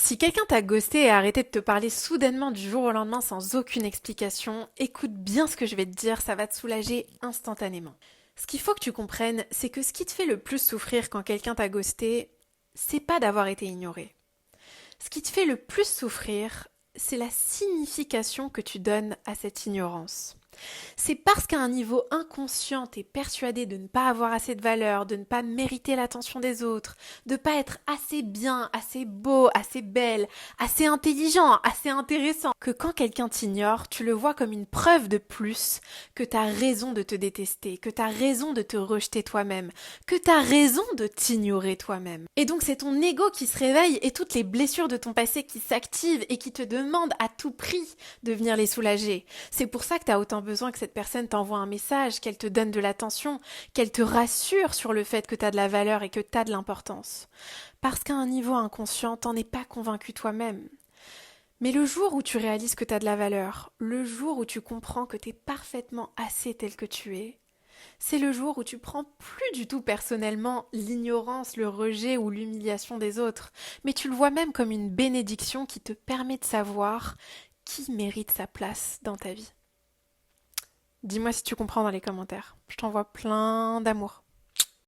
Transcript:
Si quelqu'un t'a ghosté et a arrêté de te parler soudainement du jour au lendemain sans aucune explication, écoute bien ce que je vais te dire, ça va te soulager instantanément. Ce qu'il faut que tu comprennes, c'est que ce qui te fait le plus souffrir quand quelqu'un t'a ghosté, c'est pas d'avoir été ignoré. Ce qui te fait le plus souffrir, c'est la signification que tu donnes à cette ignorance. C'est parce qu'à un niveau inconscient, t'es persuadé de ne pas avoir assez de valeur, de ne pas mériter l'attention des autres, de ne pas être assez bien, assez beau, assez belle, assez intelligent, assez intéressant, que quand quelqu'un t'ignore, tu le vois comme une preuve de plus que t'as raison de te détester, que t'as raison de te rejeter toi-même, que t'as raison de t'ignorer toi-même. Et donc c'est ton ego qui se réveille et toutes les blessures de ton passé qui s'activent et qui te demandent à tout prix de venir les soulager. C'est pour ça que t'as autant besoin que cette personne t'envoie un message, qu'elle te donne de l'attention, qu'elle te rassure sur le fait que t'as de la valeur et que t'as de l'importance. Parce qu'à un niveau inconscient, t'en es pas convaincu toi-même. Mais le jour où tu réalises que t'as de la valeur, le jour où tu comprends que t'es parfaitement assez tel que tu es, c'est le jour où tu prends plus du tout personnellement l'ignorance, le rejet ou l'humiliation des autres, mais tu le vois même comme une bénédiction qui te permet de savoir qui mérite sa place dans ta vie. Dis-moi si tu comprends dans les commentaires. Je t'envoie plein d'amour.